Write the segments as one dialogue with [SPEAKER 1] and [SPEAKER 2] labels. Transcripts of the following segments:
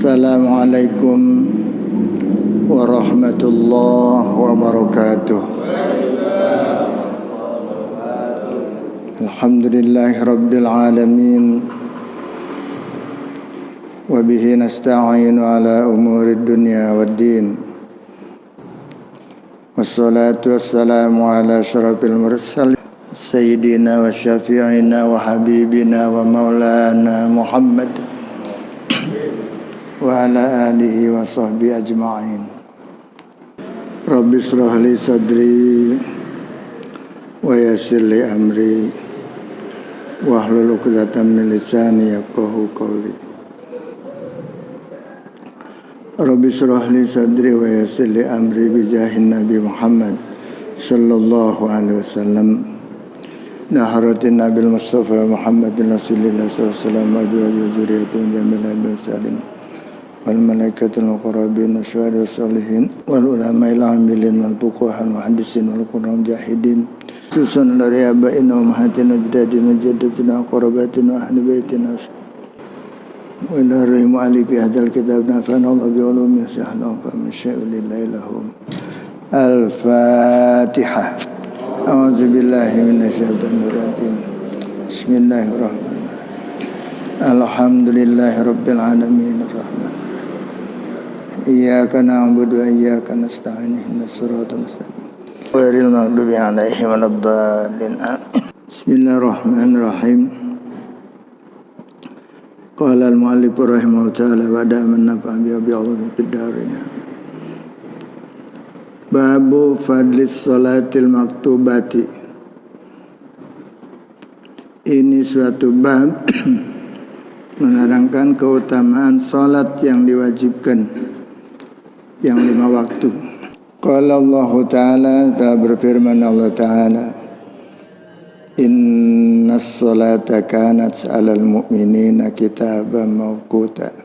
[SPEAKER 1] Assalamualaikum warahmatullahi wabarakatuh. Alhamdulillahi rabbil alamin. Wa bihi nasta'inu ala umurid dunya waddin. Wassalatu wassalamu ala asyrafil mursalin Sayyidina wa syafi'ina wa habibina wa maulana Muhammad wa ala alihi wa sahbihi ajma'in. Rabbi shrah li sadri wa yassir li amri wahlul 'uqdatam min lisani yafqahu qawli. Rabbi shrah li sadri wa yassir li amri bi jahin Nabi Muhammad sallallahu alaihi wasallam. Naharatin Nabil Mustafa Muhammadin Rasulillah sallallahu alaihi wasallam wa zurriyyatun jamilah bil salim wal malaikatul muqarrabin wasyuhada wassalihin wal ulama'il amilin wal fuqaha wal muhaddisin wal qurra'il mujahidin susun dari abain wa ummahatin ajdadin jaddatin aqrabatin wa ahli baitin wa ila rahim ali fi hadzal kitab nafa'ana Allah bi ulumi sahna fa min syai'in lillahi lahum. Al-Fatihah. A'udzu billahi minasyaitonir rajim. Bismillahirrahmanirrahim. Alhamdulillahi rabbil alamin arrahmanir rahim. Iyyaka na'budu wa iyyaka nasta'in ihdinas siratal mustaqim. Ghairil maghdubi 'alaihim waladdallin. Bismillahirrahmanirrahim. Qala al-mu'allif rahimahullah ta'ala wa da'a nafa'a bi'ulumi fid darin. Babu fadlis salatil maktubati. Ini suatu bab menerangkan keutamaan salat yang diwajibkan, yang 5 waktu. Qala Allah Ta'ala, telah berfirman Allah Ta'ala, Innas salata kanat 'alal mu'minina kitaban mawquta.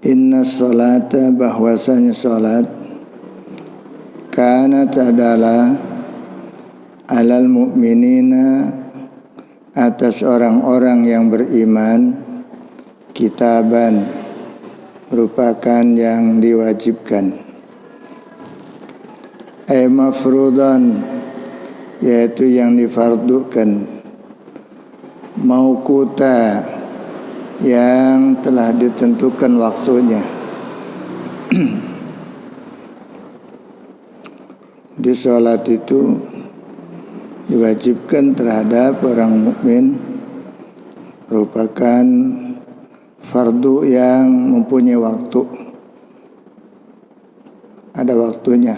[SPEAKER 1] Inna salata, bahwasanya salat, kanat adalah, alal mu'minina, atas orang-orang yang beriman, kitaban, merupakan yang diwajibkan. Mafrudan, yaitu yang difardukan. Mauquta, yang telah ditentukan waktunya. Di sholat itu diwajibkan terhadap orang mukmin, merupakan fardu yang mempunyai waktu. Ada waktunya.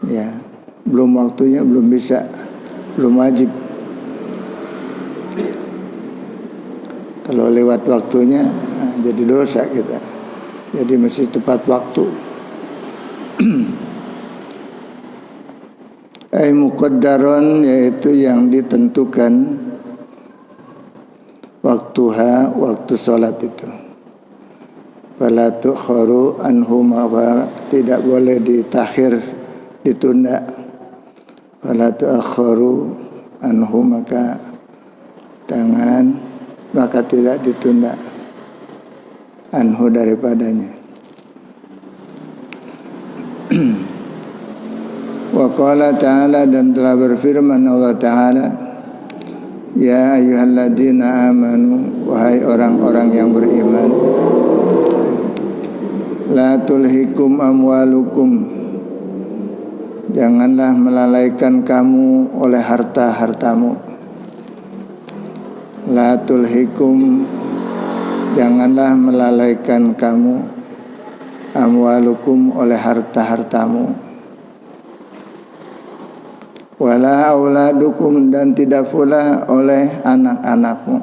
[SPEAKER 1] Ya, belum waktunya belum bisa, belum wajib. Kalau lewat waktunya, jadi dosa kita. Jadi mesti tepat waktu. Muqaddaron, yaitu yang ditentukan waktuha, waktu salat itu. Fala tu'kharu anhuma, tidak boleh ditakhir, ditunda. Fala tu'akharu anhu, maka tidak ditunda anhu, daripadanya. Wa qala ta'ala, dan telah berfirman Allah Ta'ala, ya ayyuhalladzina amanu, wahai orang-orang yang beriman, la tulhikum amwalukum, janganlah melalaikan kamu oleh harta-hartamu. La tulhikum, janganlah melalaikan kamu, amwalukum, oleh harta-hartamu. Wala auladukum, dan tidak pula oleh anak-anakmu.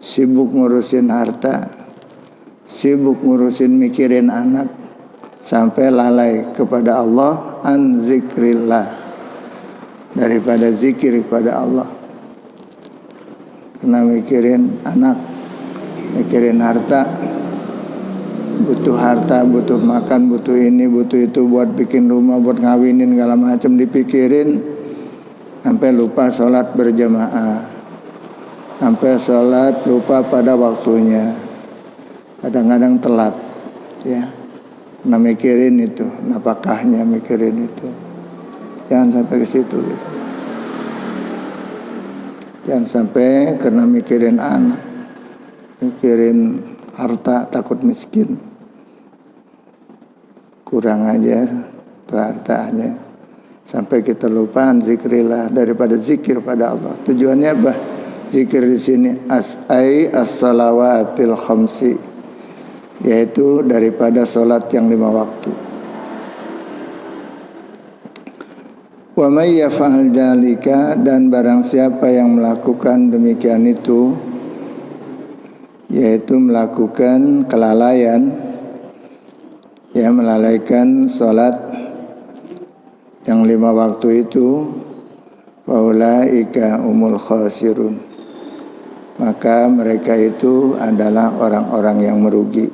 [SPEAKER 1] Sibuk ngurusin harta, sibuk ngurusin mikirin anak, sampai lalai kepada Allah, an zikrillah, daripada zikir kepada Allah. Karena mikirin anak, mikirin harta, butuh harta, butuh makan, butuh ini, butuh itu, buat bikin rumah, buat ngawinin, segala macam dipikirin, sampai lupa sholat berjamaah, sampai sholat lupa pada waktunya, kadang-kadang telat, ya. Nah mikirin itu, napakahnya mikirin itu. Jangan sampai ke situ gitu. Jangan sampai karena mikirin anak, mikirin harta, takut miskin, kurang aja tuh hartanya, sampai kita lupaan zikrillah daripada zikir pada Allah. Tujuannya apa? Zikir di sini as-salawatil khamsi, yaitu daripada sholat yang 5 waktu. Wa may yaf'al dzalika, dan barang siapa yang melakukan demikian itu, yaitu melakukan kelalaian, ya, melalaikan sholat yang 5 waktu itu, faulaika umul khasirun, maka mereka itu adalah orang-orang yang merugi.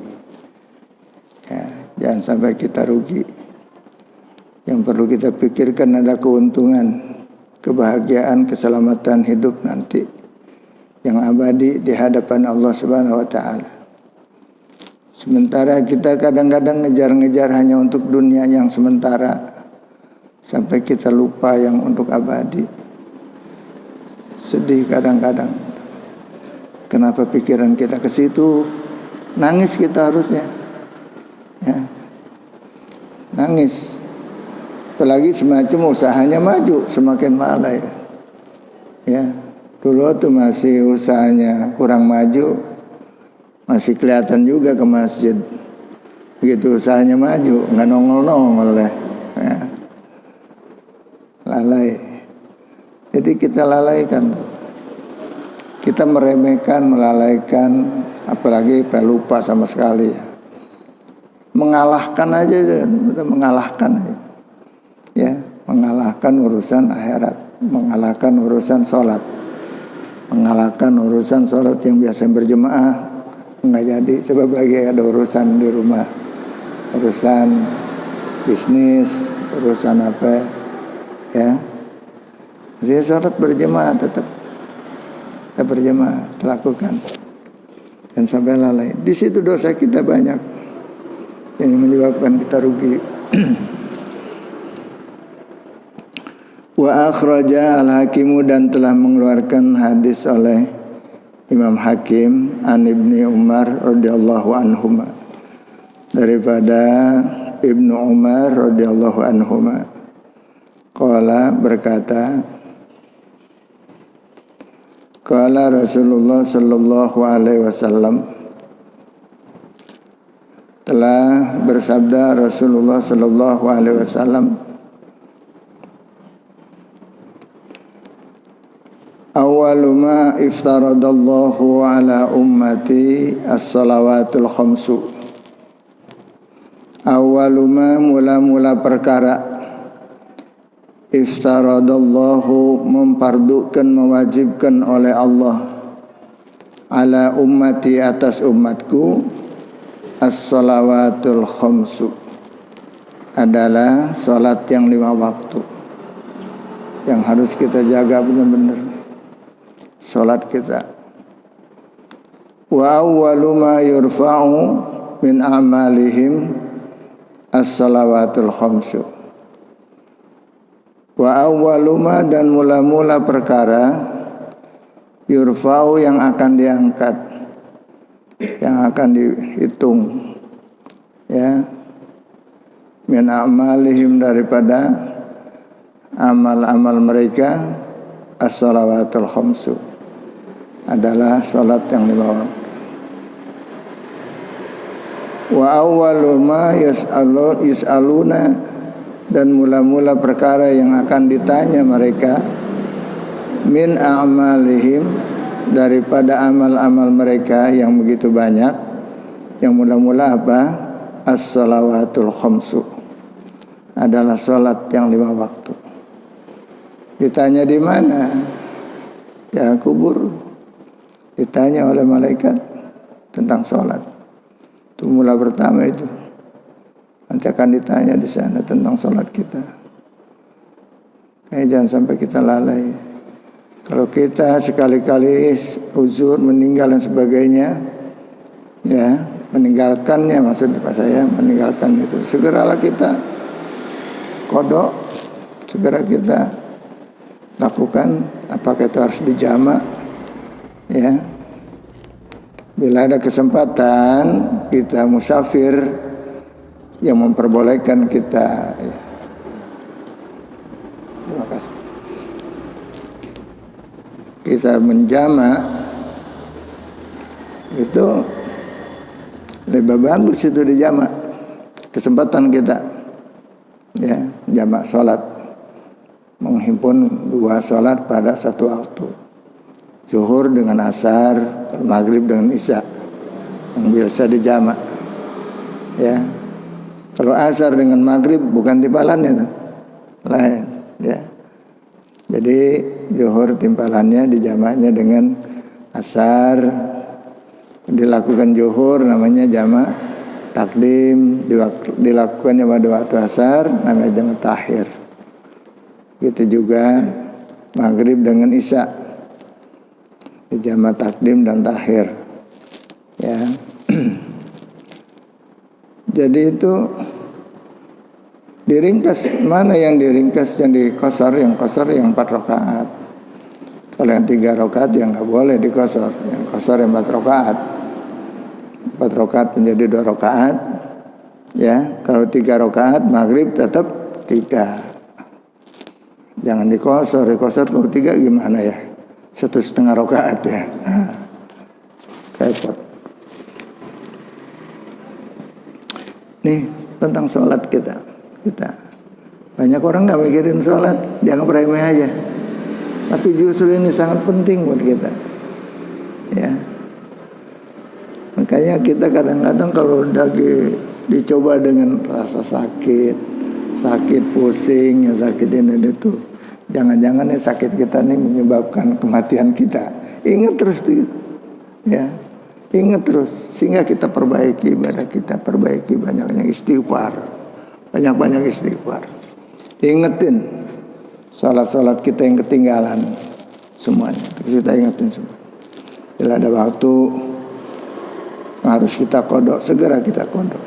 [SPEAKER 1] Ya, jangan sampai kita rugi. Yang perlu kita pikirkan adalah keuntungan, kebahagiaan, keselamatan hidup nanti yang abadi di hadapan Allah Subhanahu wa taala. Sementara kita kadang-kadang ngejar-ngejar hanya untuk dunia yang sementara, sampai kita lupa yang untuk abadi. Sedih kadang-kadang. Kenapa pikiran kita ke situ? Nangis kita harusnya, ya. Nangis. Apalagi semacam usahanya maju, semakin lalai, ya. Dulu tuh masih usahanya kurang maju, masih kelihatan juga ke masjid. Begitu usahanya maju, nggak nongol-nongol lah, ya. Lalai. Jadi kita lalaikan tuh. Kita meremehkan, melalaikan, apalagi lupa sama sekali, ya. Mengalahkan aja, mengalahkan aja. Ya, mengalahkan urusan akhirat, mengalahkan urusan sholat, mengalahkan urusan sholat yang biasa berjemaah nggak jadi, sebab lagi ada urusan di rumah, urusan bisnis, urusan apa, ya. Jadi sholat berjemaah tetap kita berjemaah lakukan, dan sampai lalai. Di situ dosa kita banyak yang menyebabkan kita rugi. Wa akhraja al-Hakimu, dan telah mengeluarkan hadis oleh Imam Hakim an Ibni Umar radhiyallahu anhuma, daripada Ibnu Umar radhiyallahu anhuma, qala, berkata, qala Rasulullah sallallahu alaihi wasallam, telah bersabda Rasulullah sallallahu alaihi wasallam, awwalu ma iftaradallahu ala ummati as-salawatul khamsu. Awwalu ma, mula-mula perkara, iftaradallahu, mempardukan, mewajibkan oleh Allah, ala ummati, atas umatku, as-salawatul khamsu, adalah salat yang 5 waktu yang harus kita jaga benar-benar, salat kita. Wa awwalu ma yurfa'u min amalihim as-salawatul khamsu. Wa awwalu ma, dan mula-mula perkara, yurfa'u, yang akan diangkat, yang akan dihitung, ya, min amalihim, daripada amal-amal mereka, as-salawatul khamsu, adalah salat yang 5 waktu. Wa awwalu ma yas'aluna, dan mula-mula perkara yang akan ditanya mereka, min a'malihim, daripada amal-amal mereka yang begitu banyak, yang mula-mula apa? As-salawatul khamsu, adalah salat yang 5 waktu. Ditanya di mana? Ya, kubur. Ditanya oleh malaikat tentang salat. Itu mula pertama itu. Nanti akan ditanya di sana tentang salat kita. Jangan sampai kita lalai. Kalau kita sekali-kali uzur, meninggal dan sebagainya, ya, meninggalkannya, maksud saya meninggalkan itu, segeralah kita qada, segera kita lakukan. Apakah itu harus dijamak, ya. Bila ada kesempatan kita musafir yang memperbolehkan kita, ya. Terima kasih. Kita menjamak itu lebih bagus, itu dijamak. Kesempatan kita, ya, jamak sholat, menghimpun 2 sholat pada satu waktu, zuhur dengan asar, maghrib dengan isya, yang biasa dijamak, ya. Kalau asar dengan maghrib bukan timpalannya tuh, lain, ya. Jadi zuhur timpalannya, dijamaknya dengan asar. Dilakukan zuhur namanya jamak takdim, dilakukannya pada waktu asar namanya jamak takhir. Itu juga maghrib dengan isya, jamak takdim dan takhir, ya. Jadi itu diringkas. Mana yang diringkas, yang dikosor? Yang kosor yang 4 rakaat. Kalau yang 3 rakaat yang nggak boleh dikosor. Yang kosor yang 4 rakaat. 4 rakaat menjadi 2 rakaat, ya. Kalau 3 rakaat maghrib tetap 3. Jangan dikosor. Dikosor kalau 3 gimana ya? 1,5 rakaat, ya. Repot. Nih tentang sholat kita banyak orang nggak mikirin sholat, dianggap remeh aja. Tapi justru ini sangat penting buat kita, ya. Makanya kita kadang-kadang kalau lagi dicoba dengan rasa sakit pusing, ya, sakit ini itu, jangan-jangan ya sakit kita nih menyebabkan kematian kita. Ingat terus tuh, ya. Ingat terus, sehingga kita perbaiki ibadah kita, perbaiki banyak istighfar, banyak istighfar. Ingetin salat kita yang ketinggalan, semuanya kita ingetin semua. Bila ada waktu harus kita qada, segera kita qada.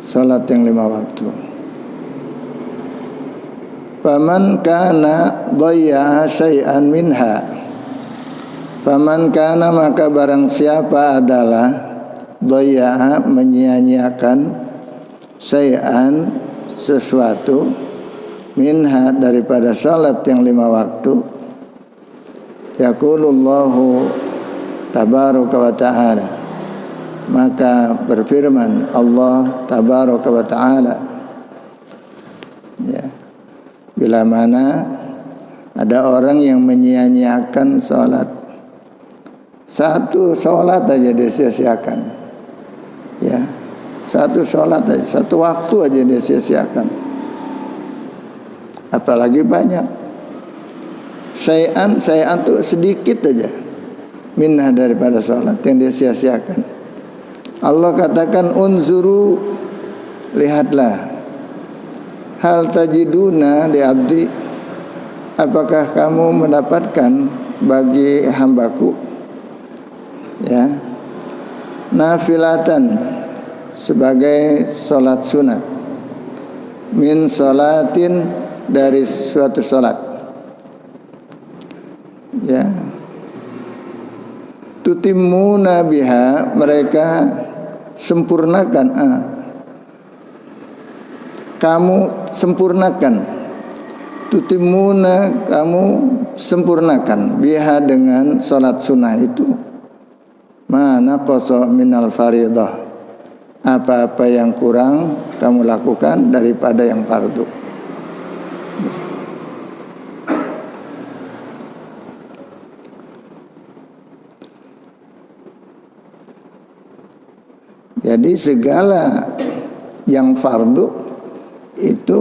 [SPEAKER 1] Salat yang 5 waktu. Faman kana dhayya syai'an minha, faman kana, maka barang siapa adalah dhayya, menyia-nyiakan, syai'an, sesuatu, minha, daripada salat yang 5 waktu, yaqulullahu tabaraka wa ta'ala, maka berfirman Allah tabaraka wa ta'ala, ya, bila mana ada orang yang menyia-nyiakan sholat, satu sholat aja dia sia-siakan, ya, satu sholat aja, satu waktu aja dia sia-siakan, apalagi banyak. Syai'an tuh sedikit aja, minah, daripada sholat yang dia sia-siakan. Allah katakan unzuru, lihatlah, hal tajiduna li abdi, apakah kamu mendapatkan bagi hambaku, ya, nafilatan, sebagai salat sunat, min salatin, dari suatu salat, ya, tutimuna biha, mereka sempurnakan, kamu sempurnakan, tutimuna, kamu sempurnakan, biha, dengan salat sunnah itu, mana qasa minal faridah, apa-apa yang kurang kamu lakukan daripada yang fardu. Jadi segala yang fardu itu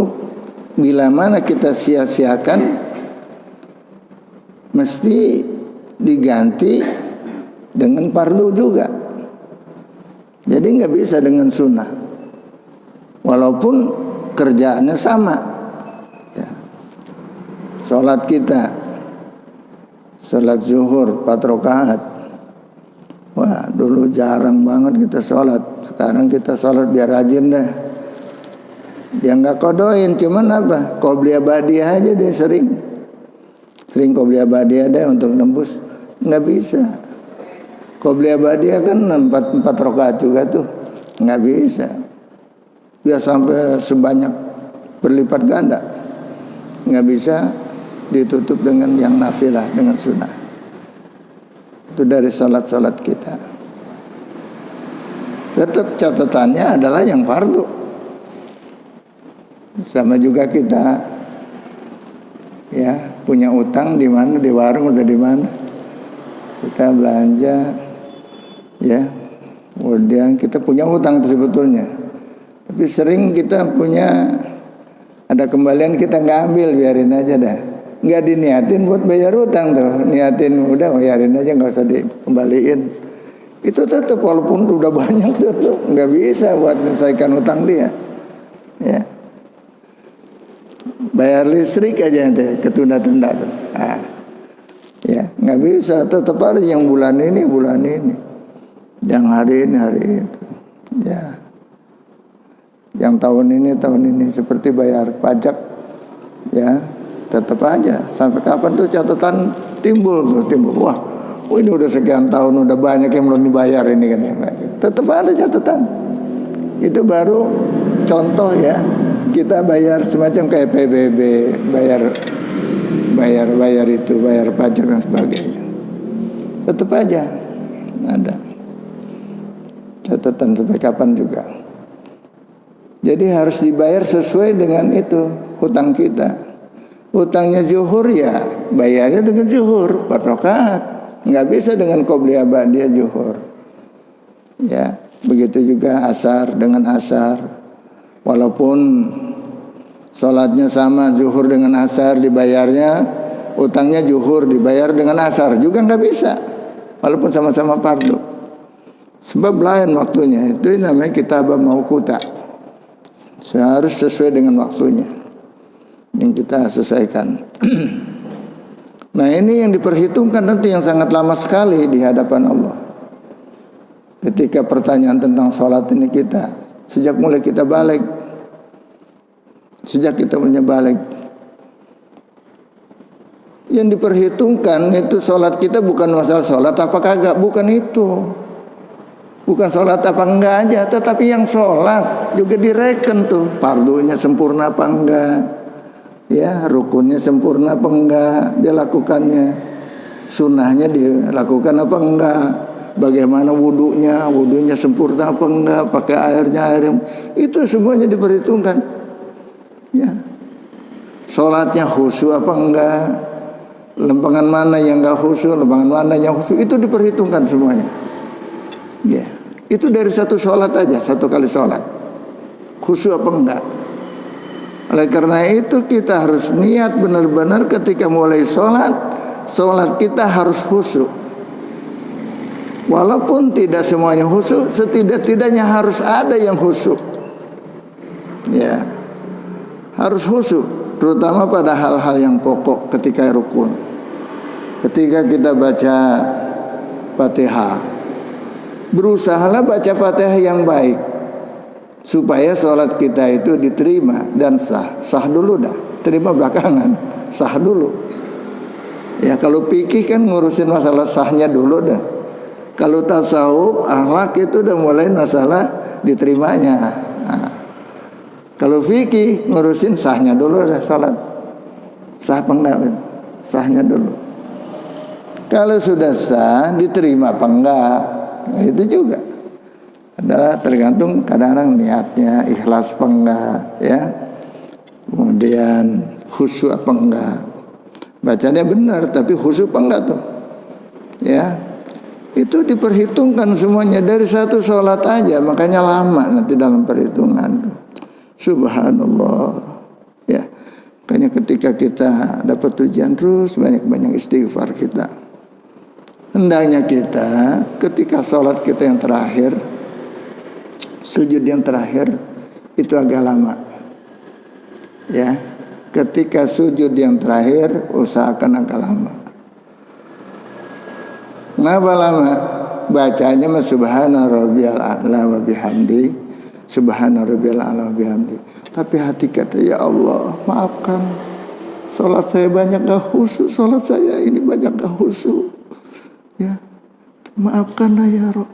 [SPEAKER 1] bila mana kita sia-siakan mesti diganti dengan fardu juga. Jadi nggak bisa dengan sunnah, walaupun kerjaannya sama, ya. sholat kita, sholat zuhur 4 rakaat. Wah, dulu jarang banget kita sholat. Sekarang kita sholat biar rajin deh. Dia nggak kodoin, cuman apa? Qobliyah ba'diyah aja dia sering qobliyah ba'diyah deh untuk nembus. Nggak bisa. Qobliyah ba'diyah kan 4 rakaat juga tuh. Nggak bisa. Biar sampai sebanyak berlipat ganda. Nggak bisa ditutup dengan yang nafilah, dengan sunnah. Itu dari salat-salat kita. Tetap catatannya adalah yang fardu. Sama juga kita ya punya utang di mana, di warung atau di mana. Kita belanja ya. Kemudian kita punya utang sebetulnya. Tapi sering kita punya ada kembalian kita nggak ambil, biarin aja dah. Nggak diniatin buat bayar utang tuh, niatin udah bayarin aja, nggak usah dikembaliin. Itu tetap walaupun udah banyak tuh nggak bisa buat menyelesaikan utang dia. Ya, bayar listrik aja nanti ketunda-tunda tuh. Ya nggak bisa, tetap ada yang bulan ini, yang hari ini itu. Ya, yang tahun ini seperti bayar pajak, ya. Tetap aja sampai kapan tuh catatan timbul. Wah, ini udah sekian tahun udah banyak yang belum dibayar ini kan ya. Tetap ada catatan. Itu baru contoh ya. Kita bayar semacam kayak PBB, bayar itu, bayar pajak dan sebagainya. Tetap aja ada catatan sampai kapan juga. Jadi harus dibayar sesuai dengan itu hutang kita. Utangnya zuhur ya bayarnya dengan zuhur 4 rakaat. Nggak bisa dengan qobliyah ba'diyah zuhur. Ya, begitu juga asar dengan asar. Walaupun sholatnya sama zuhur dengan asar dibayarnya, utangnya zuhur dibayar dengan asar juga nggak bisa. Walaupun sama-sama fardu. Sebab lain waktunya. Itu namanya kitabah mauquta. Harus sesuai dengan waktunya yang kita selesaikan. Nah, ini yang diperhitungkan nanti yang sangat lama sekali di hadapan Allah. Ketika pertanyaan tentang sholat ini kita, sejak mulai kita balik, sejak kita punya balik, yang diperhitungkan itu sholat kita bukan masalah sholat apa kagak, bukan itu. Bukan sholat apa enggak aja, tetapi yang sholat juga direken tuh, fardunya sempurna apa enggak, ya rukunnya sempurna apa enggak dia lakukannya, sunnahnya dilakukan apa enggak, bagaimana wudunya sempurna apa enggak, pakai air, itu semuanya diperhitungkan. Ya, sholatnya khusyuk apa enggak, lempengan mana yang enggak khusyuk, lempengan mana yang khusyuk, itu diperhitungkan semuanya. Ya, itu dari satu sholat aja, satu kali sholat khusyuk apa enggak. Oleh karena itu kita harus niat benar-benar ketika mulai sholat kita harus khusyuk. Walaupun tidak semuanya khusyuk, setidak-tidaknya harus ada yang khusyuk. Ya, harus khusyuk, terutama pada hal-hal yang pokok ketika rukun. Ketika kita baca Fatihah, berusahalah baca Fatihah yang baik supaya sholat kita itu diterima dan sah. Sah dulu dah, terima belakangan, sah dulu. Ya, kalau fikih kan ngurusin masalah sahnya dulu dah. Kalau tasawuf, akhlak itu udah mulai masalah diterimanya. Nah, kalau fikih ngurusin sahnya dulu dah sholat. Sah apa enggak? Sahnya dulu. Kalau sudah sah, diterima apa enggak? Nah, itu juga adalah tergantung kadang-kadang niatnya, ikhlas apa enggak, ya. Kemudian khusyuk apa enggak. Bacanya benar tapi khusyuk apa enggak tuh. Ya. Itu diperhitungkan semuanya dari satu sholat aja, makanya lama nanti dalam perhitungan tuh. Subhanallah. Ya. Makanya ketika kita dapat ujian terus banyak-banyak istighfar kita. Hendaknya kita ketika sholat kita yang terakhir, sujud yang terakhir itu agak lama, ya, ketika sujud yang terakhir usahakan agak lama. Ngapa lama? Bacanya mah subhana rabbiyal a'la wa bihamdi, subhana rabbiyal a'la wa bihamdi. Tapi hati kata, ya Allah, maafkan, salat saya banyak gak khusyuk, salat saya ini banyak gak khusyuk. Ya, maafkanlah ya Rabb.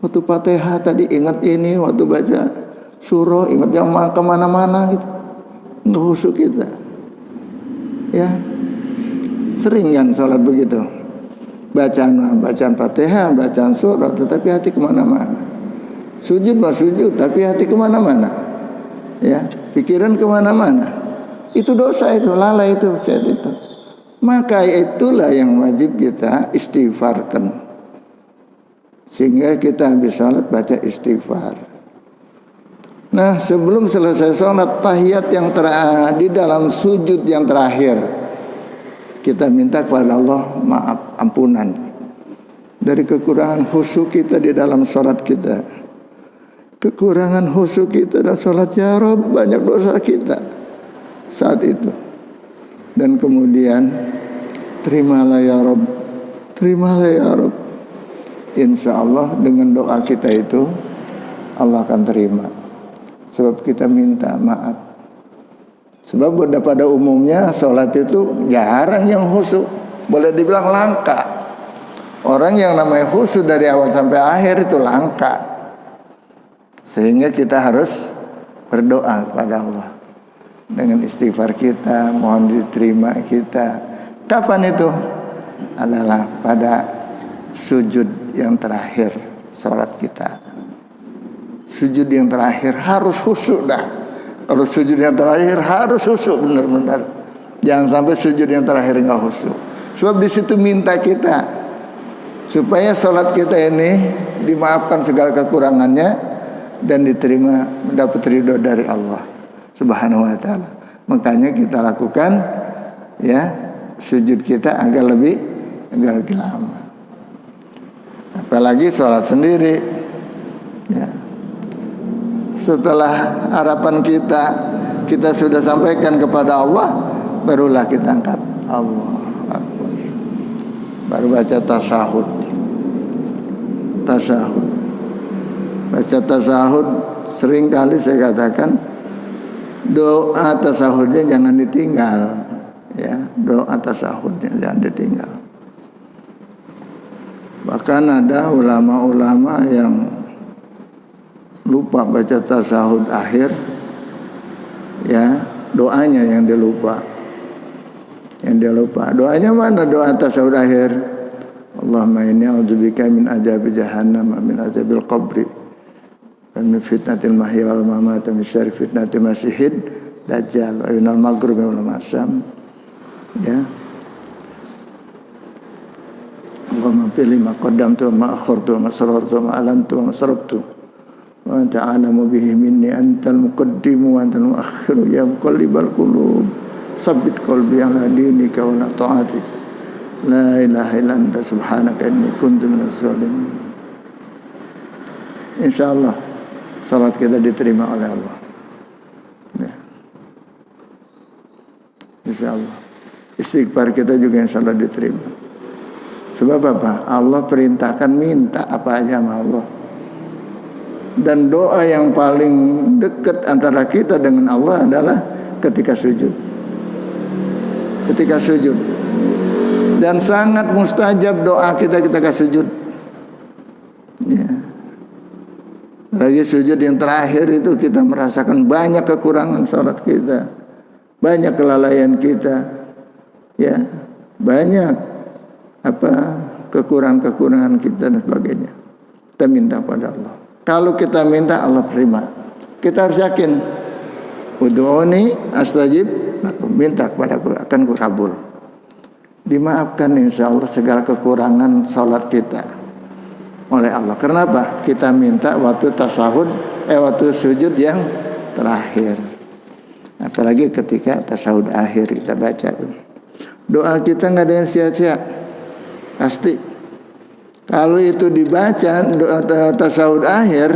[SPEAKER 1] Waktu Fatihah tadi ingat ini, waktu baca surah ingat yang kemana-mana gitu, nggak khusyuk kita. Ya, sering kan salat begitu. Bacaan Fatihah, bacaan surah, tetapi hati kemana-mana. Sujud mah sujud, tapi hati kemana-mana. Ya, pikiran kemana-mana. Itu dosa, itu lalai, itu syaitan itu. Maka itulah yang wajib kita istighfarkan. Sehingga kita habis sholat baca istighfar. Nah, sebelum selesai sholat, tahiyat yang di dalam sujud yang terakhir, kita minta kepada Allah maaf, ampunan dari kekurangan khusyuk kita di dalam sholat kita. Kekurangan khusyuk kita dalam sholat, ya Rabb, banyak dosa kita saat itu. Dan kemudian, terimalah ya Rabb, terimalah ya Rabb. Insya Allah dengan doa kita itu Allah akan terima. Sebab kita minta maaf. Sebab pada umumnya sholat itu jarang yang khusyuk. Boleh dibilang langka. Orang yang namanya khusyuk dari awal sampai akhir itu langka. Sehingga kita harus berdoa kepada Allah. Dengan istighfar kita, mohon diterima kita. Kapan itu? Adalah pada sujud yang terakhir sholat kita. Sujud yang terakhir harus khusyuk dah. Kalau sujud yang terakhir harus khusyuk benar-benar. Jangan sampai sujud yang terakhir enggak khusyuk. Sebab di situ minta kita supaya sholat kita ini dimaafkan segala kekurangannya dan diterima, mendapat ridho dari Allah Subhanahu wa taala. Makanya kita lakukan ya sujud kita agak lebih lama. Apalagi sholat sendiri. Ya. Setelah harapan kita sudah sampaikan kepada Allah, barulah kita angkat Allahu Akbar. Baru baca tasyahud. Baca tasyahud sering kali saya katakan doa tasyahudnya jangan ditinggal. Ya, doa tasyahudnya jangan ditinggal. Bahkan ada ulama-ulama yang lupa baca tasyahud akhir, ya doanya yang dia lupa. Doanya mana doa tasyahud akhir? Allahumma inni a'udzubika min azabi jahannam, min azabil qabri, wa min fitnatil mahya wal mamat, min syarri fitnatil masiihid dajjal, wa minal maghribi wal masyam. Ya. Allahumma pilih ma qaddamtu wa ma akhartu wa ma sarartu wa ma alantu wa ma sarabtu. Wa anta a'lamu bihi minni antal muqaddimu wa antal muakhiru ya muqallibal qulub sabbit qalbi ala dinika wa ala ta'atika la ilaha illa anta subhanaka inni kuntu minaz zalimin. Insyaallah salat kita diterima oleh Allah. Ya. Insyaallah istighfar kita juga insyaallah diterima. Sebab apa? Allah perintahkan minta apa aja sama Allah. Dan doa yang paling dekat antara kita dengan Allah adalah ketika sujud. Ketika sujud. Dan sangat mustajab doa kita ketika sujud. Ya. Lagi sujud yang terakhir itu kita merasakan banyak kekurangan salat kita. Banyak kelalaian kita. Ya, banyak kekurangan-kekurangan kita dan sebagainya. Kita minta pada Allah. Kalau kita minta Allah terima. Kita harus yakin. Ud'uni astajib lakum, minta kepadaku akan kukabul. Dimaafkan insyaallah segala kekurangan salat kita oleh Allah. Kenapa? Kita minta waktu tasyahud, waktu sujud yang terakhir. Apalagi ketika tasyahud akhir kita baca. Doa kita nggak ada yang sia-sia. Pasti. Kalau itu dibaca doa tasyahud akhir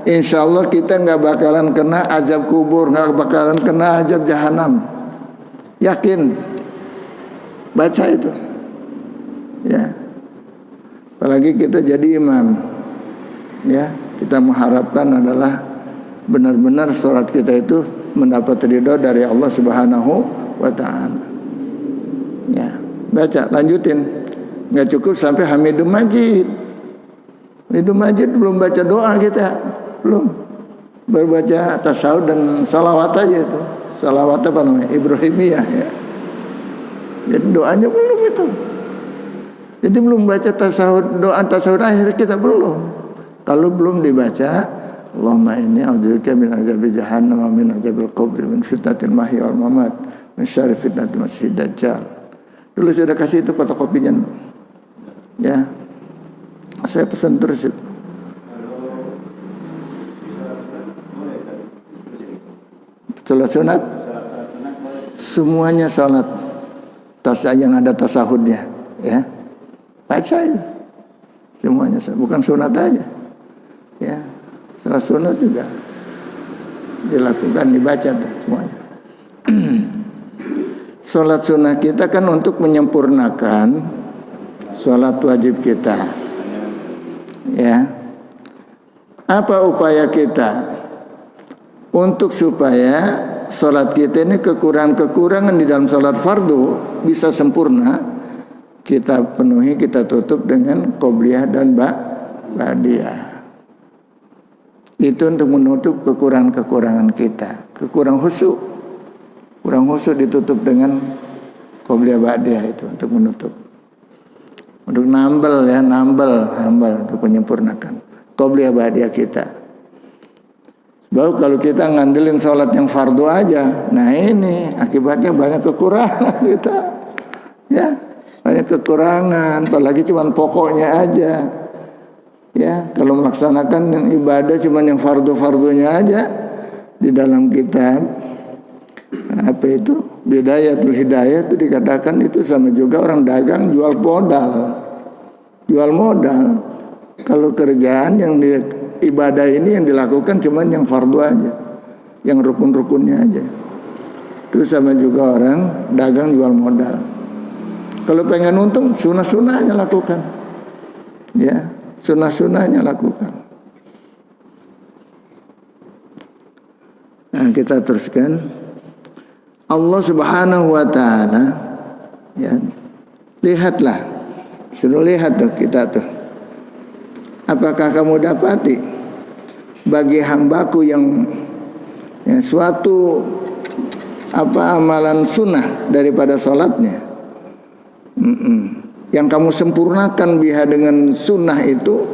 [SPEAKER 1] insya Allah kita nggak bakalan kena azab kubur, nggak bakalan kena azab jahanam. Yakin? Baca itu. Ya. Apalagi kita jadi imam. Ya, kita mengharapkan adalah benar-benar sholat kita itu mendapat ridho dari Allah Subhanahu wa ta'ala. Ya, baca, lanjutin. Nggak cukup sampai Hamidum Majid. Hamidum Majid belum baca doa kita, belum. Berbaca tasawuf dan salawat aja itu. Salawat apa namanya? Ibrahimiyah ya. Jadi doanya belum itu. Jadi belum baca tasawuf, doa tasawuf akhir kita belum. Kalau belum dibaca, Allahumma inni a'udzubika min azabi jahannam wa min azabil qabri min fitnatil mahya wal mamat min syarri fitnatil masiihid dajjal. Dulu saya udah kasih itu fotokopinya. Ya. Saya pesan terus itu. Salat sunat? Semuanya salat. Yang ada tasahudnya, ya. Baca itu. Semuanya, bukan sunat aja. Ya. Salat sunat juga dilakukan, dibaca tuh semuanya. Salat sunnah kita kan untuk menyempurnakan salat wajib kita. Ya. Apa upaya kita untuk supaya salat kita ini kekurangan-kekurangan di dalam salat fardu bisa sempurna, kita penuhi, kita tutup dengan qobliyah dan ba'diyah. Itu untuk menutup kekurangan-kekurangan kita. Kurang khusyuk ditutup dengan qobliyah ba'diyah itu untuk menutup. Untuk nambal untuk menyempurnakan qobliyah ba'diyah kita. Sebab kalau kita ngandelin sholat yang fardu aja, nah ini akibatnya banyak kekurangan kita. Ya, banyak kekurangan, apalagi cuma pokoknya aja. Ya, kalau melaksanakan ibadah cuma yang fardu-fardunya aja di dalam kitab apa itu? Bidayatul Hidayah itu dikatakan itu sama juga orang dagang jual modal. Jual modal. Kalau kerjaan yang ibadah ini yang dilakukan cuma yang fardu aja, yang rukun-rukunnya aja. Itu sama juga orang dagang jual modal. Kalau pengen untung, sunnah-sunnahnya lakukan. Ya, sunnah-sunnahnya lakukan. Nah, kita teruskan. Allah Subhanahu wa ta'ala, ya, lihatlah, suruh lihat tuh kita tuh. Apakah kamu dapati bagi hambaku yang suatu amalan sunnah daripada sholatnya, yang kamu sempurnakan biha dengan sunnah itu,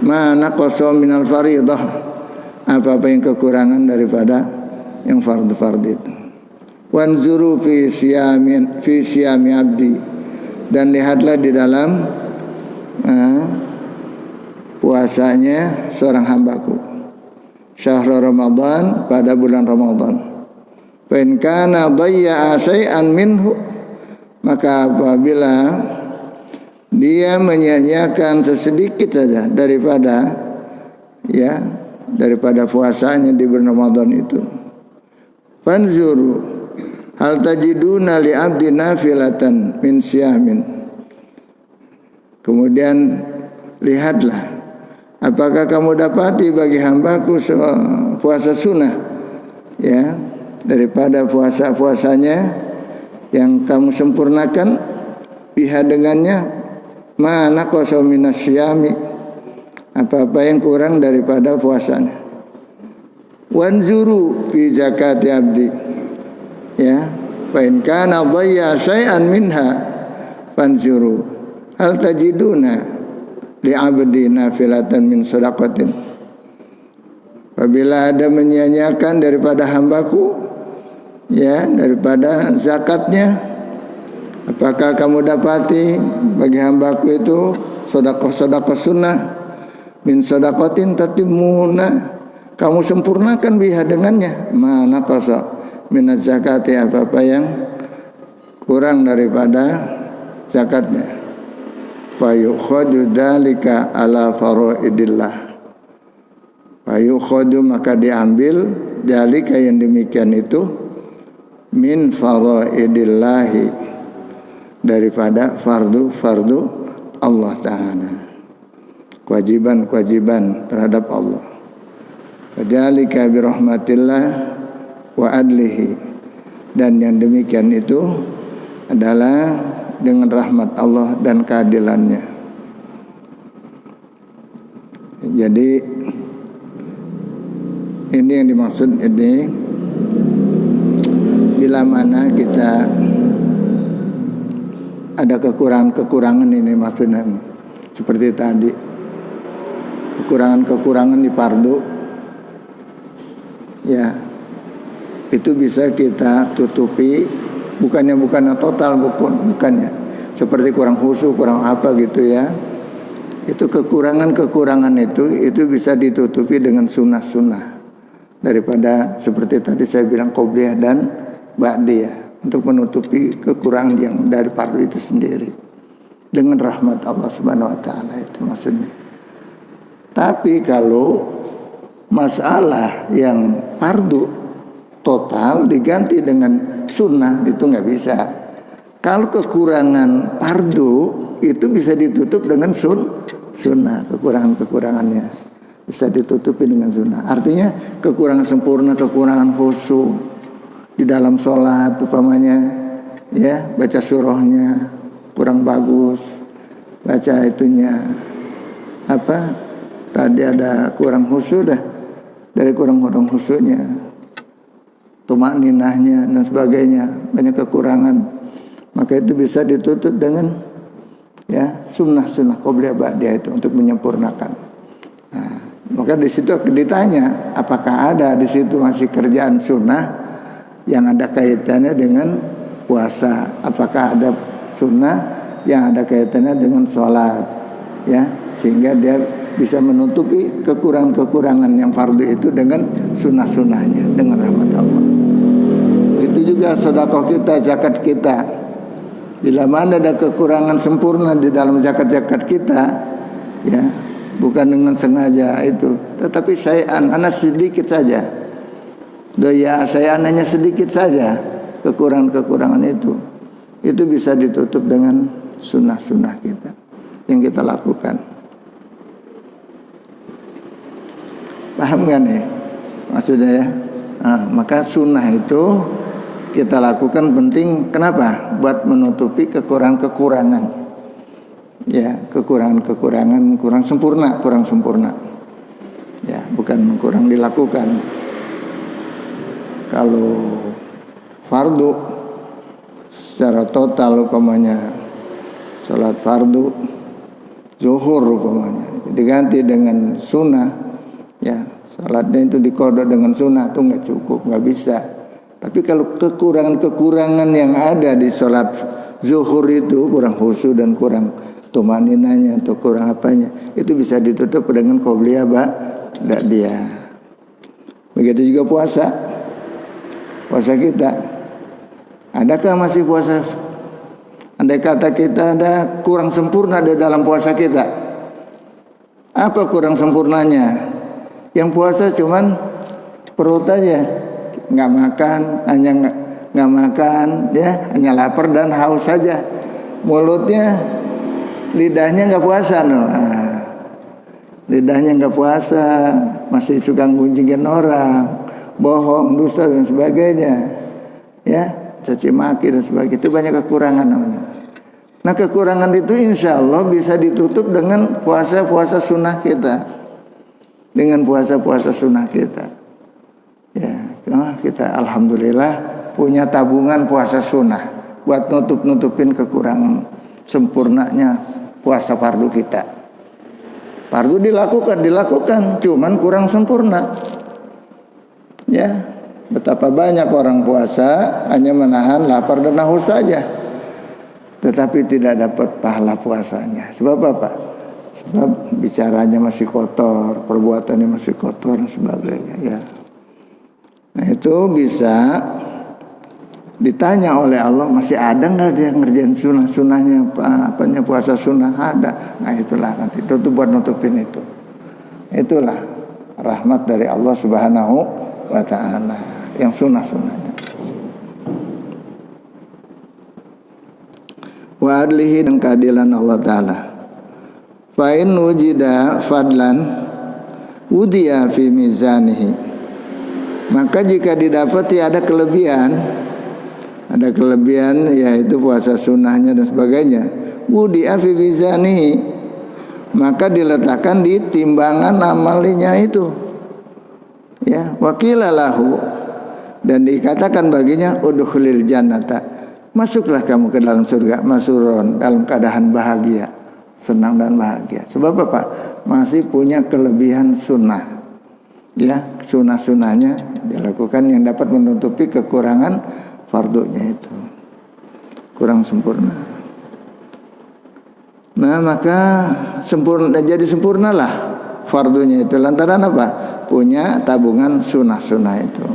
[SPEAKER 1] mana qasa minal faridah, apa yang kekurangan daripada yang fardu-fardu itu. Wanzuru fi siyami abdi, dan lihatlah di dalam puasanya seorang hambaku, syahrul Ramadan, pada bulan Ramadan. Fa in kana dayya syai'an minhu, maka apabila dia menyanyiakan sesedikit saja daripada puasanya di bulan Ramadan itu, fanzuru hal tajiduna li abdi nafilatan min siyamin, kemudian lihatlah apakah kamu dapati bagi hambaku puasa sunnah, ya, daripada puasanya yang kamu sempurnakan biha dengannya, mana qasa minas syami, apa-apa yang kurang daripada puasanya. Wanzuru fi zakati abdi, ya, fa in kana dhayya syai'an minha fanzuru hal tajiduna li abdi nafilatan min shadaqatin. Apabila ada menyia-nyiakan daripada hambaku, ya, daripada zakatnya, apakah kamu dapati bagi hambaku itu sedekah sunnah min shadaqatin tatimuna, kamu sempurnakan biha dengannya, mana qasa minaz zakati, apa-apa yang kurang daripada zakatnya. Fa yukhadu dzalika ala faraidillah, Fayukhadu, maka diambil dalika yang demikian itu min faraidillahi, daripada fardu Allah Ta'ala, kewajiban terhadap Allah. Fadzalika birahmatillah wa adlihi, dan yang demikian itu adalah dengan rahmat Allah dan keadilannya. Jadi ini yang dimaksud ini, bila mana kita ada kekurangan ini maksudnya, seperti tadi kekurangan di fardu, ya itu bisa kita tutupi, bukannya total, bukannya seperti kurang khusyuk, kurang apa gitu ya. Itu kekurangan itu bisa ditutupi dengan sunnah daripada seperti tadi saya bilang qobliyah dan ba'diyah, untuk menutupi kekurangan yang dari fardu itu sendiri dengan rahmat Allah Subhanahu wa taala, itu maksudnya. Tapi kalau masalah yang fardu total diganti dengan sunnah, itu nggak bisa. Kalau kekurangan fardu itu bisa ditutup dengan sunnah, kekurangannya bisa ditutupi dengan sunnah. Artinya kekurangan sempurna, kekurangan khusyuk di dalam sholat umpamanya, ya, baca surahnya kurang bagus, baca itunya apa tadi ada kurang khusyuk dah, dari kurang khusyuknya, tumakninahnya dan sebagainya, banyak kekurangan, maka itu bisa ditutup dengan ya sunnah qobliyah ba'diyah itu untuk menyempurnakan. Nah, maka di situ ditanya apakah ada di situ masih kerjaan sunnah yang ada kaitannya dengan puasa, apakah ada sunnah yang ada kaitannya dengan sholat, ya, sehingga dia bisa menutupi kekurangan yang fardu itu dengan sunnahnya dengan rahmat Allah. Itu juga sedekah kita, zakat kita. Bila mana ada kekurangan sempurna di dalam zakat kita, ya, bukan dengan sengaja itu, tetapi anak sedikit saja, doya saya hanya sedikit saja, kekurangan itu bisa ditutup dengan sunnah kita yang kita lakukan. Paham kan ya maksudnya ya? Nah, maka sunnah itu kita lakukan penting. Kenapa? Buat menutupi kekurangan. Ya, kekurangan kurang sempurna. Ya, bukan kurang dilakukan. Kalau fardu secara total umpamanya salat fardu zuhur umpamanya diganti dengan sunnah, ya, salatnya itu diqadha dengan sunnah, itu nggak cukup, nggak bisa. Tapi kalau kekurangan yang ada di salat zuhur itu, kurang khusyuk dan kurang tumaninanya atau kurang apanya, itu bisa ditutup dengan qobliyah ba'diyah. Begitu juga puasa kita. Adakah masih puasa? Andai kata kita ada kurang sempurna di dalam puasa kita, apa kurang sempurnanya? Yang puasa cuman perut aja, nggak makan, nggak makan, ya, hanya lapar dan haus saja. Mulutnya, lidahnya nggak puasa, lidahnya nggak puasa, masih suka ngunjingin orang, bohong, dusta dan sebagainya, ya, caci maki dan sebagainya. Itu banyak kekurangan namanya. Nah, kekurangan itu insya Allah bisa ditutup dengan puasa sunnah kita. Dengan puasa sunnah kita, ya, kita alhamdulillah punya tabungan puasa sunnah buat nutupin kekurangan sempurnanya puasa fardu kita. Fardu dilakukan, cuman kurang sempurna. Ya, betapa banyak orang puasa hanya menahan lapar dan haus saja, tetapi tidak dapat pahala puasanya. Sebab apa? Sebab bicaranya masih kotor, perbuatannya masih kotor dan sebagainya, ya. Nah, itu bisa ditanya oleh Allah, masih ada nggak dia ngerjain sunnahnya, apanya puasa sunnah? Ada. Nah, itulah nanti itu buat nutupin itu. Itulah rahmat dari Allah Subhanahu wa ta'ala, yang sunnah-sunnahnya. Wa adlihi, dan keadilan Allah ta'ala. Fa in wujida fadlan wudiya fi mizanihi, maka jika didapati ada kelebihan yaitu puasa sunnahnya dan sebagainya, wudiya fi mizanihi, maka diletakkan di timbangan amalinya itu, ya. Wakila lahu, dan dikatakan baginya udkhulil jannata, masuklah kamu ke dalam surga, masrurun, dalam keadaan bahagia, senang dan bahagia. Sebab apa? Masih punya kelebihan sunnah, ya. Sunnah-sunnahnya dilakukan yang dapat menutupi kekurangan fardunya itu, kurang sempurna. Nah, maka jadi sempurnalah fardunya itu lantaran apa? Punya tabungan sunnah-sunnah itu.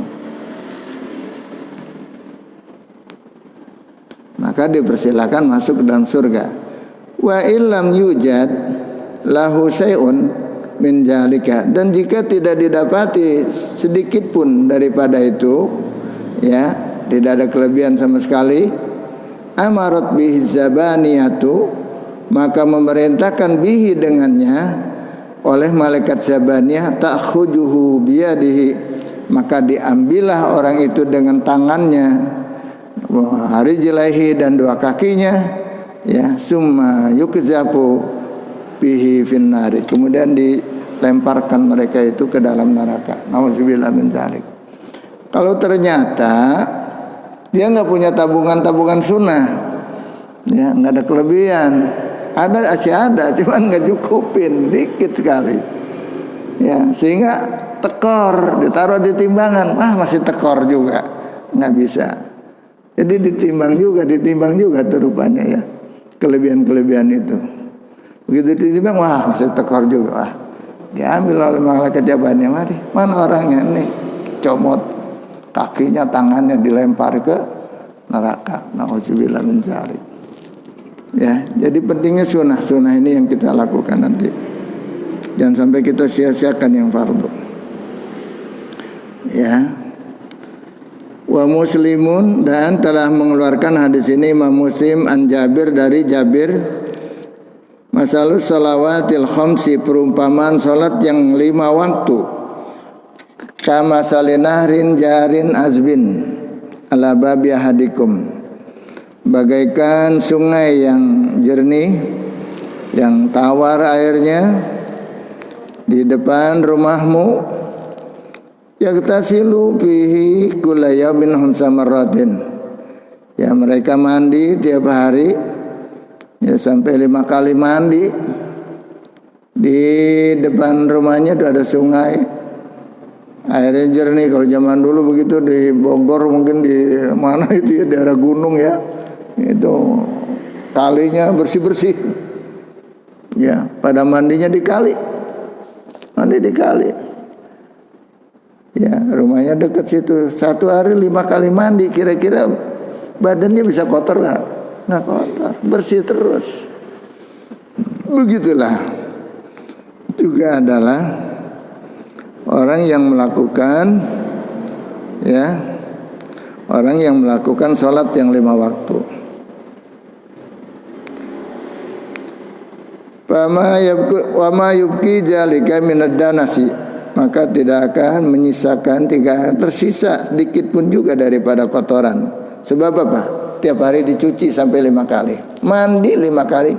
[SPEAKER 1] Maka dipersilakan masuk ke dalam surga. Wa illam yujad lahu syai'un min jalika, dan jika tidak didapati sedikit pun daripada itu, ya, tidak ada kelebihan sama sekali, amarat bihi zabaniyatu, maka memerintahkan bihi dengannya oleh malaikat zabaniyah, ta'khuduhu biyadihi, maka diambillah orang itu dengan tangannya, hari jilaihi, dan dua kakinya, ya, summa yukzafu bihi finnari, kemudian dilemparkan mereka itu ke dalam neraka. Nauzubillah min dzalik. Kalau ternyata dia nggak punya tabungan sunnah, ya, nggak ada kelebihan, masih ada, cuman nggak cukupin, dikit sekali, ya, sehingga tekor, ditaruh di timbangan, masih tekor juga, nggak bisa. Jadi ditimbang juga tuh rupanya, ya, kelebihan itu. Begitu ditimbang, masih tekor juga, diambil oleh malaikat jawabannya, mari, mana orangnya, nih, comot kakinya, tangannya dilempar ke neraka. Nauzubillah min dzalik. Ya, jadi pentingnya sunnah ini yang kita lakukan nanti. Jangan sampai kita sia-siakan yang fardu. Ya. Wa Muslimun, dan telah mengeluarkan hadis ini Imam Muslim an Jabir, dari Jabir, masalus salawatil khamsi, perumpamaan salat yang 5 waktu, kama salinahrin jarin azbin ala babi ahadikum, bagaikan sungai yang jernih, yang tawar airnya di depan rumahmu, yaktasilu fihi kulla yaumin khamsa marratin, ya, mereka mandi tiap hari, ya, sampai 5 kali mandi. Di depan rumahnya itu ada sungai, airnya jernih. Kalau zaman dulu begitu di Bogor, mungkin di mana itu, ya, daerah gunung, ya, itu kalinya bersih-bersih, ya, pada mandinya di kali, mandi di kali, ya, rumahnya dekat situ. Satu hari 5 kali mandi, kira-kira badannya bisa kotor nggak kotor, bersih terus. Begitulah juga adalah orang yang melakukan, ya, orang yang melakukan sholat yang 5 waktu. Wa ma yubqi jalika minad danasi, maka tidak akan menyisakan, tidak akan tersisa sedikit pun juga daripada kotoran. Sebab apa? Tiap hari dicuci sampai 5 kali, mandi 5 kali,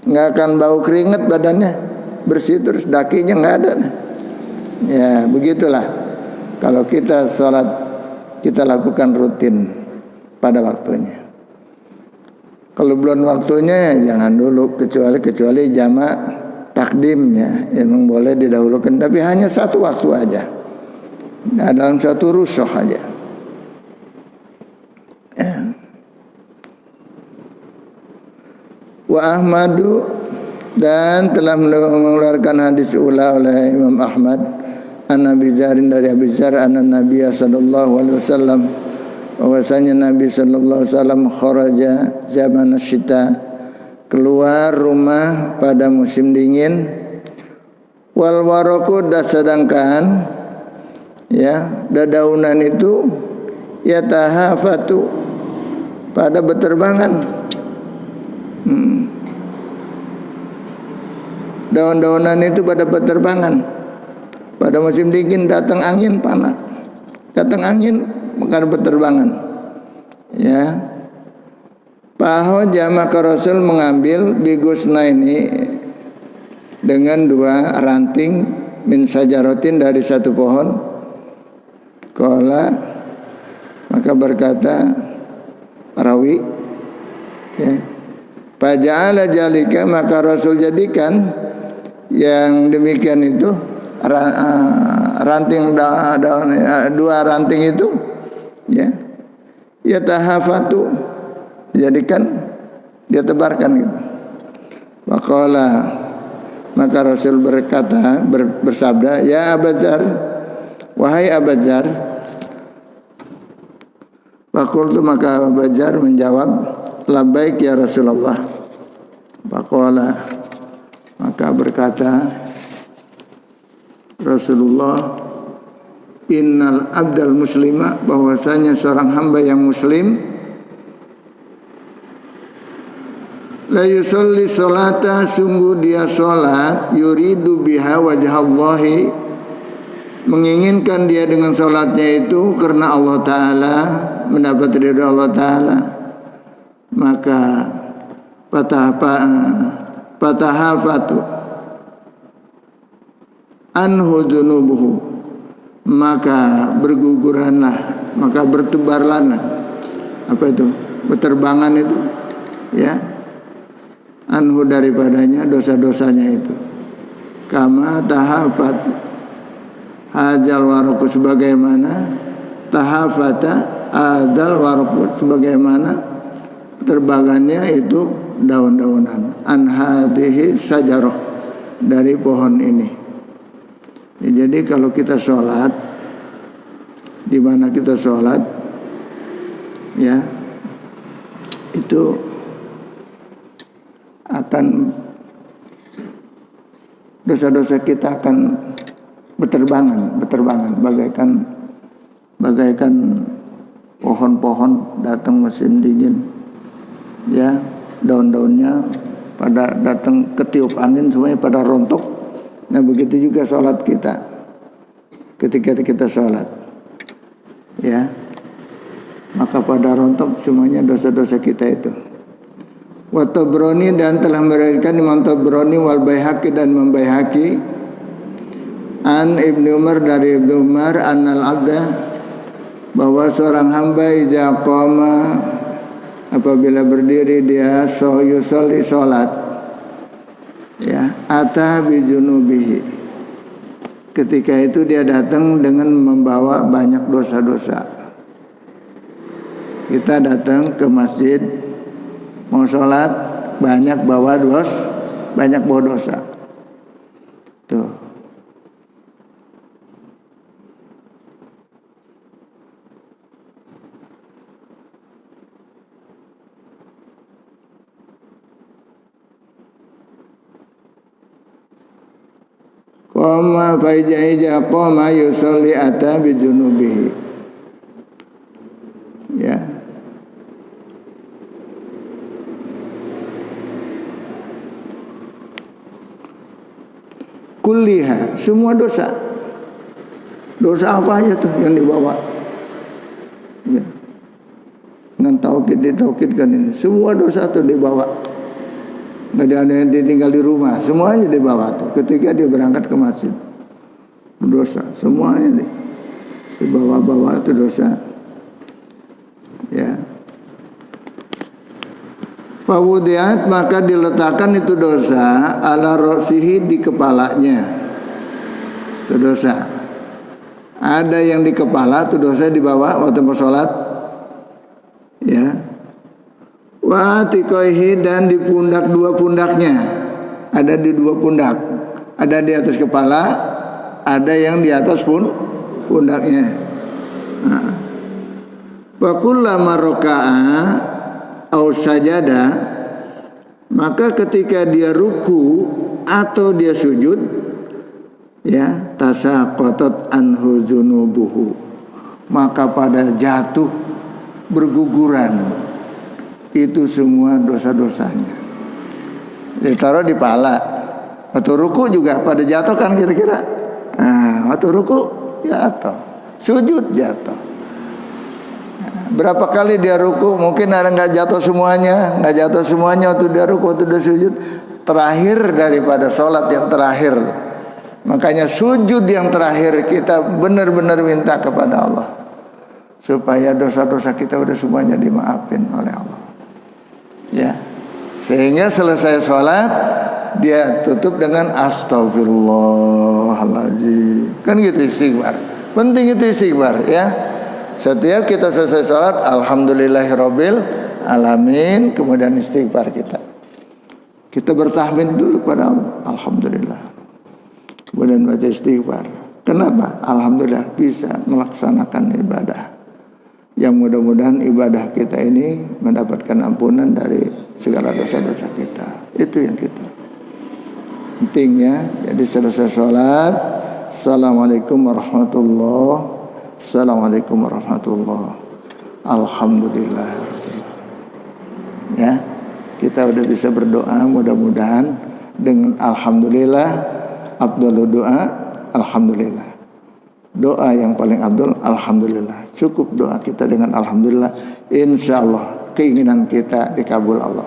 [SPEAKER 1] nggak akan bau keringat badannya, bersih terus, dakinya nggak ada. Ya, begitulah kalau kita sholat, kita lakukan rutin pada waktunya. Kalau belum waktunya, jangan dulu, kecuali jamak takdim, ya, memang boleh didahulukan, tapi hanya 1 waktu aja, dalam 1 rusuh aja, ya. Wa Ahmadu, dan telah mengeluarkan hadis ula oleh Imam Ahmad an Abi Dzar, dari Abi Dzar, anna Nabi sallallahu alaihi wasallam, bahwasanya Nabi sallallahu alaihi wasallam kharaja zaman asyita, keluar rumah pada musim dingin, Wal waraku sedangkan ya dedaunan itu yatahafatu pada beterbangan. Daun-daunan itu pada beterbangan. Pada musim dingin datang angin panas, datang angin maka beterbangan. Ya, Pahoja maka Rasul mengambil bigusna ini dengan 2 ranting min sajarotin dari satu pohon. Qala maka berkata rawi ya, faja'ala jalika maka Rasul jadikan yang demikian itu ranting daun 2 ranting itu ya yatahafatu dijadikan dia tebarkan gitu. Waqala maka Rasul berkata bersabda ya Abazar wahai Abazar. Faqultu maka Abazar menjawab labbaik ya Rasulullah. Faqala maka berkata Rasulullah innal abdal muslima bahwasanya seorang hamba yang muslim la yusolli solata sungguh dia solat yuridu biha wajhallahi menginginkan dia dengan solatnya itu karena Allah Ta'ala mendapat ridha Allah Ta'ala maka fatahafatu anhu dunubuhu maka berguguranlah maka bertebarlah apa itu beterbangan itu ya anhu daripadanya dosa-dosanya itu kama tahafat hajal waraku sebagaimana tahafata adal waraku sebagaimana terbangannya itu daun-daunan an hadhihi sajarah dari pohon ini. Ya, jadi kalau kita sholat di mana kita sholat ya itu akan dosa-dosa kita akan beterbangan bagaikan pohon-pohon datang musim dingin ya daun-daunnya pada datang ketiup angin semuanya pada rontok. Nah begitu juga sholat kita ketika kita sholat ya maka pada rontok semuanya dosa-dosa kita itu. Wa Tabrani dan telah meriwayatkan Imam Tabrani wal Baihaqi dan Membaihaqi an Ibnu Umar dari Ibnu Umar annal abda bahwa seorang hamba iza qama apabila berdiri dia yusolli salat ya ata bi junubihi ketika itu dia datang dengan membawa banyak dosa-dosa. Kita datang ke masjid mau sholat banyak bawa dosa tuh. Qama faija qama yusolli ata bi junubihi ya kulliha semua dosa apa aja tuh yang dibawa ya dengan ditaukidkan ini semua dosa tuh dibawa nggak ada yang ditinggal di rumah semuanya dibawa tuh ketika dia berangkat ke masjid dosa semuanya dibawa itu dosa ya Fawudiat maka diletakkan itu dosa ala rosihi di kepalanya. Itu dosa. Ada yang di kepala itu dosa dibawa waktu bersolat. Ya. Wa tiqaihi dan di pundak 2 pundaknya. Ada di 2 pundak. Ada di atas kepala, ada yang di atas pundaknya. Nah. Wa kullama raka'a au sajada maka ketika dia ruku atau dia sujud ya, tasaqatat anhu dzunubuhu, maka pada jatuh berguguran itu semua dosa-dosanya. Ditaruh di pala. Waktu ruku juga pada jatuh kan kira-kira. Nah, waktu ruku jatuh, sujud jatuh. Berapa kali dia ruku, mungkin ada nggak jatuh semuanya waktu dia ruku, waktu dia sujud. Terakhir daripada sholat yang terakhir. Makanya sujud yang terakhir kita benar-benar minta kepada Allah supaya dosa-dosa kita udah semuanya dimaafin oleh Allah. Ya, sehingga selesai sholat dia tutup dengan astagfirullahaladzim. Kan gitu istighfar. Penting itu istighfar ya. Setiap kita selesai sholat, alhamdulillahirabbil alamin, kemudian istighfar kita. Kita bertahmid dulu kepada Allah, alhamdulillah. Kemudian baca istighfar. Kenapa? Alhamdulillah bisa melaksanakan ibadah. Yang mudah-mudahan ibadah kita ini mendapatkan ampunan dari segala dosa-dosa kita. Itu yang kita pentingnya. Jadi selesai sholat, assalamualaikum warahmatullahi, assalamualaikum warahmatullahi, alhamdulillah. Ya, kita udah bisa berdoa, mudah-mudahan dengan alhamdulillah, afdhalud doa, alhamdulillah. Doa yang paling abdul, alhamdulillah. Cukup doa kita dengan alhamdulillah, insya Allah keinginan kita dikabul Allah.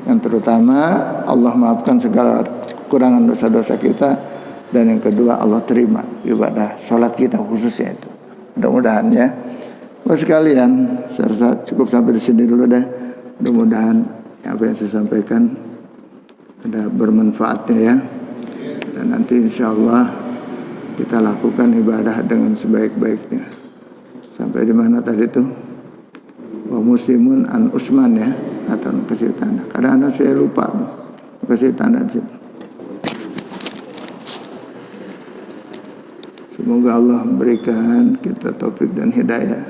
[SPEAKER 1] Yang terutama Allah maafkan segala kekurangan dosa-dosa kita. Dan yang kedua, Allah terima ibadah sholat kita khususnya itu. Mudah-mudahan ya. Sekalian, saya rasa cukup sampai di sini dulu deh. Mudah-mudahan apa yang saya sampaikan ada bermanfaatnya ya. Dan nanti insya Allah kita lakukan ibadah dengan sebaik-baiknya. Sampai di mana tadi tuh? Wa muslimun an Usman ya, atau kasih tanda. Kadang-kadang saya lupa tuh. Kasih tanda di situ. Semoga Allah berikan kita taufik dan hidayah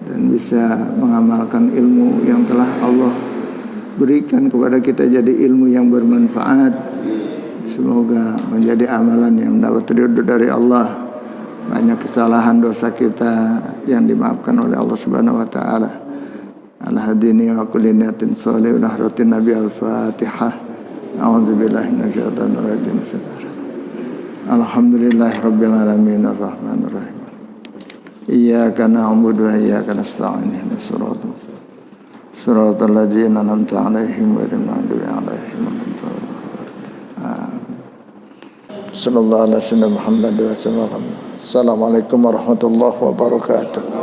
[SPEAKER 1] dan bisa mengamalkan ilmu yang telah Allah berikan kepada kita jadi ilmu yang bermanfaat. Semoga menjadi amalan yang mendapat ridho dari Allah. Banyak kesalahan dosa kita yang dimaafkan oleh Allah Subhanahu wa taala. Al-hadini wa kulli niyatin shalih wa rahmatin nabi al-Fatihah. A'udzubillahi minasyaitonir rajim. Alhamdulillahirabbil alamin arrahmanir rahim. Iyyaka na'budu wa iyyaka nasta'in. Ihdinas siratal mustaqim. Siratal ladzina an'amta 'alaihim ghairil maghdubi 'alaihim waladdallin. Sallallahu alaihi wasallam Muhammad wa sallam. Assalamualaikum warahmatullahi wabarakatuh.